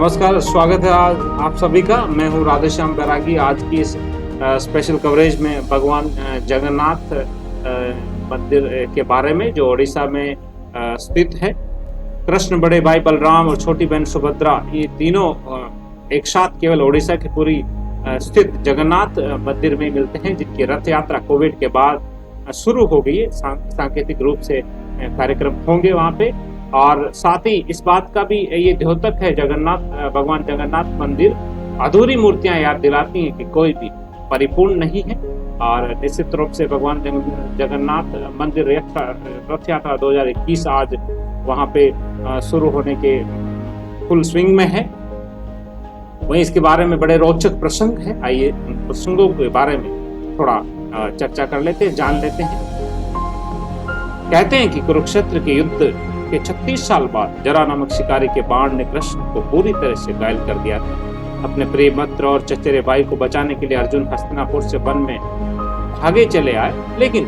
नमस्कार, स्वागत है आज आप सभी का। मैं हूँ राधेश्याम बैरागी। आज की इस स्पेशल कवरेज में भगवान जगन्नाथ मंदिर के बारे में, जो उड़ीसा में स्थित है। कृष्ण, बड़े भाई बलराम और छोटी बहन सुभद्रा, ये तीनों एक साथ केवल उड़ीसा की पूरी स्थित जगन्नाथ मंदिर में मिलते हैं, जिनकी रथ यात्रा कोविड के बाद शुरू हो गई है। सांकेतिक रूप से कार्यक्रम होंगे वहाँ पे। और साथ ही इस बात का भी ये द्योतक है, भगवान जगन्नाथ मंदिर अधूरी मूर्तियां याद दिलाती हैं कि कोई भी परिपूर्ण नहीं है। और निश्चित रूप से भगवान जगन्नाथ मंदिर रथ यात्रा 2021 आज वहां पे शुरू होने के फुल स्विंग में है। वहीं इसके बारे में बड़े रोचक प्रसंग है। आइए उन प्रसंगों के बारे में थोड़ा चर्चा कर लेते हैं, जान लेते हैं। कहते हैं कि कुरुक्षेत्र के युद्ध के 36 साल बाद जरा नामक शिकारी के बाण ने कृष्ण को पूरी तरह से घायल कर दिया था। अपने प्रिय मित्र और चचेरे भाई को बचाने के लिए अर्जुन हस्तिनापुर से वन में भागे चले आए, लेकिन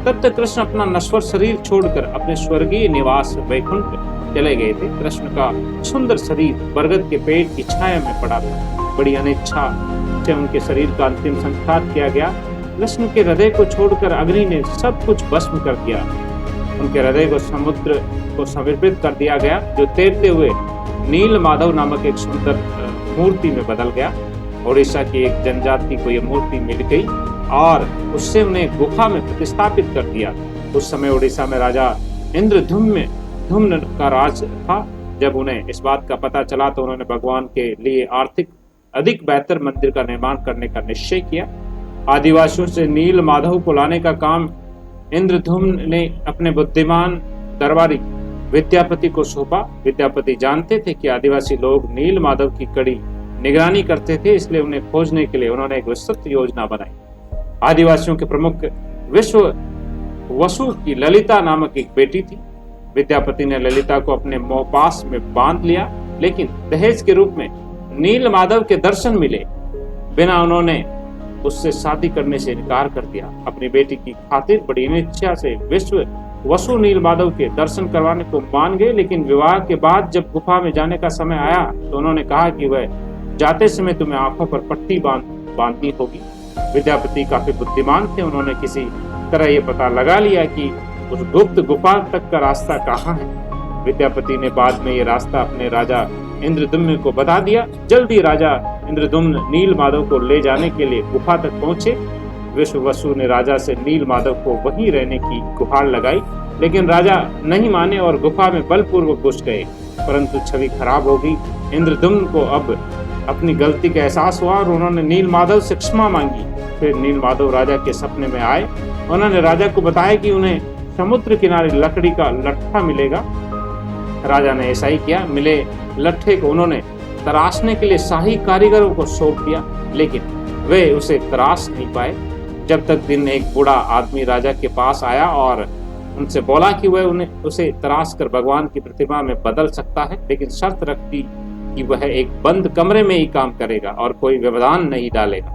तब तक कृष्ण अपना नश्वर शरीर छोड़कर अपने स्वर्गीय निवास वैकुंठ चले गए थे। कृष्ण का सुंदर शरीर बरगद के पेड़ की छाया में पड़ा था। बड़ी अनिच्छा से उनके शरीर का अंतिम संस्कार किया गया। कृष्ण के हृदय को छोड़कर अग्नि ने सब कुछ भस्म कर दिया। उनके हृदय को समुद्र को समर्पित कर दिया गया, जो तैरते हुए नील माधव नामक एक सुंदर मूर्ति में बदल गया। उड़ीसा की एक जनजाति को यह मूर्ति मिल गई और उससे उन्हें गुफा में प्रतिस्थापित कर दिया। उस समय उड़ीसा में राजा इंद्रधुम्न का राज था। जब उन्हें इस बात का पता चला तो उन्होंने भगवान के लिए आर्थिक अधिक बेहतर मंदिर का निर्माण करने का निश्चय किया। आदिवासियों से नील माधव को लाने का काम इंद्रधुम्न ने अपने बुद्धिमान दरबारी विद्यापति को सौंपा। विद्यापति जानते थे कि आदिवासी लोग नील माधव की कड़ी निगरानी करते थे, इसलिए उन्हें खोजने के लिए उन्होंने एक विस्तृत योजना बनाई। आदिवासियों के प्रमुख वसु की ललिता नामक एक बेटी थी। विद्यापति ने ललिता को अपने मोहपास में बांध लिया, लेकिन दहेज के रूप में नील माधव के दर्शन मिले बिना उन्होंने उससे शादी करने से इनकार कर दिया। अपनी बेटी की खातिर बड़ी इच्छा से वसु नील माधव के दर्शन करवाने को मान गए, लेकिन विवाह के बाद जब गुफा में जाने का समय आया तो उन्होंने कहा कि वह जाते समय तुम्हें आंखों पर पट्टी बांधनी होगी। विद्यापति काफी बुद्धिमान थे। उन्होंने किसी तरह ये पता लगा लिया कि उस गुप्त गुफा तक का रास्ता कहाँ है। विद्यापति ने बाद में ये रास्ता अपने राजा इंद्रदुम्न को बता दिया। जल्दी राजा इंद्रदुम्न नील माधव को ले जाने के लिए गुफा तक पहुंचे। वसु ने राजा से नील माधव को वहीं रहने की गुहार लगाई, लेकिन राजा नहीं माने और गुफा में बलपूर्वक घुस गए। परंतु छवि खराब हो गई। इंद्रदुम्न को अब अपनी गलती का एहसास हुआ और उन्होंने नील माधव से क्षमा मांगी। फिर नील माधव राजा के सपने में आए। उन्होंने राजा को बताया कि उन्हें समुद्र किनारे लकड़ी का लट्ठा मिलेगा। राजा ने ऐसा ही किया। मिले लट्ठे को उन्होंने तराशने के लिए शाही कारीगरों को सौंप दिया, लेकिन वे उसे तराश नहीं पाए। जब तक दिन एक बूढ़ा आदमी राजा के पास आया और उनसे बोला कि वह उसे तराश कर भगवान की प्रतिमा में बदल सकता है, लेकिन शर्त रख दी कि वह एक बंद कमरे में ही काम करेगा और कोई व्यवधान नहीं डालेगा।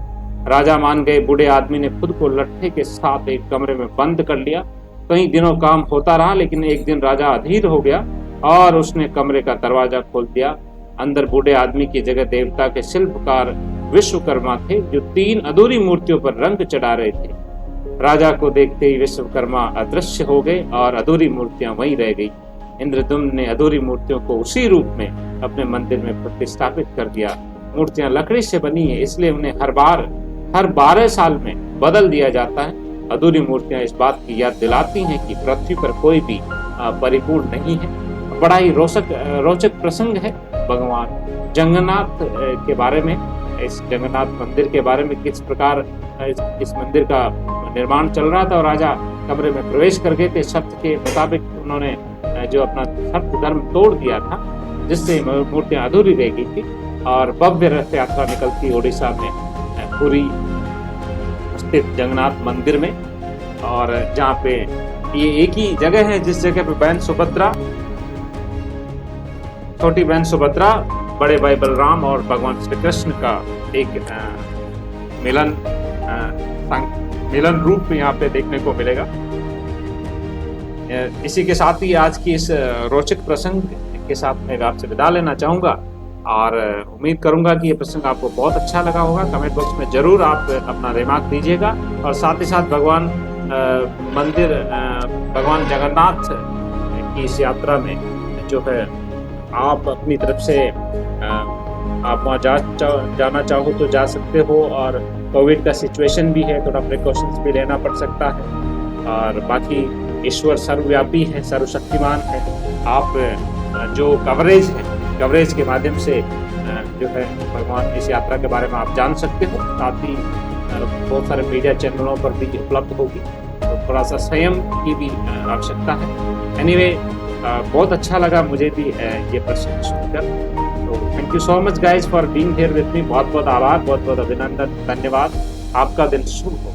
राजा मान गए। बूढ़े आदमी ने खुद को लट्ठे के साथ एक कमरे में बंद कर लिया। कई दिनों काम होता रहा, लेकिन एक दिन राजा अधीर हो गया और उसने कमरे का दरवाजा खोल दिया। अंदर बूढ़े आदमी की जगह देवता के शिल्पकार विश्वकर्मा थे, जो 3 अधूरी मूर्तियों पर रंग चढ़ा रहे थे। राजा को देखते ही विश्वकर्मा अदृश्य हो गए और अधूरी मूर्तियां वहीं रह गई। इंद्रदुम्न ने अधूरी मूर्तियों को उसी रूप में अपने मंदिर में प्रतिष्ठापित कर दिया। मूर्तियां लकड़ी से बनी है, इसलिए उन्हें हर 12 साल में बदल दिया जाता है। अधूरी मूर्तियां इस बात की याद दिलाती हैं कि पृथ्वी पर कोई भी परिपूर्ण नहीं है। बड़ा ही रोचक प्रसंग है भगवान जगन्नाथ के बारे में। इस जगन्नाथ मंदिर के बारे में किस प्रकार इस मंदिर का निर्माण चल रहा था और राजा कमरे में प्रवेश कर गए थे। शर्त के मुताबिक उन्होंने जो अपना शर्त धर्म तोड़ दिया था, जिससे मूर्तियां अधूरी रह गई थी। और भव्य रथ यात्रा निकलती उड़ीसा में पुरी स्थित जगन्नाथ मंदिर में, और जहाँ पे ये एक ही जगह है जिस जगह पे बहन सुभद्रा, छोटी बहन सुभद्रा, बड़े भाई बलराम और भगवान श्री कृष्ण का एक मिलन रूप यहाँ पे देखने को मिलेगा। इसी के साथ ही आज की इस रोचक प्रसंग के साथ मैं आपसे विदा लेना चाहूंगा। और उम्मीद करूंगा कि ये प्रसंग आपको बहुत अच्छा लगा होगा। कमेंट बॉक्स में ज़रूर आप अपना रिमार्क दीजिएगा और साथ ही साथ भगवान मंदिर भगवान जगन्नाथ की इस यात्रा में जो है आप अपनी तरफ से आप वहाँ जाना चाहो तो जा सकते हो, और कोविड का सिचुएशन भी है, थोड़ा प्रिकॉशंस भी लेना पड़ सकता है। और बाकी ईश्वर सर्वव्यापी है, सर्वशक्तिमान है। आप जो कवरेज के माध्यम से जो है भगवान इस यात्रा के बारे में आप जान सकते हो। साथ ही बहुत सारे मीडिया चैनलों पर भी उपलब्ध होगी, तो थोड़ा सा संयम की भी आवश्यकता है। एनीवे बहुत अच्छा लगा मुझे भी ये प्रश्न सुनकर। तो thank you so much guys for being here with me. बहुत बहुत आभार, बहुत बहुत अभिनंदन, धन्यवाद। आपका दिन शुभ हो।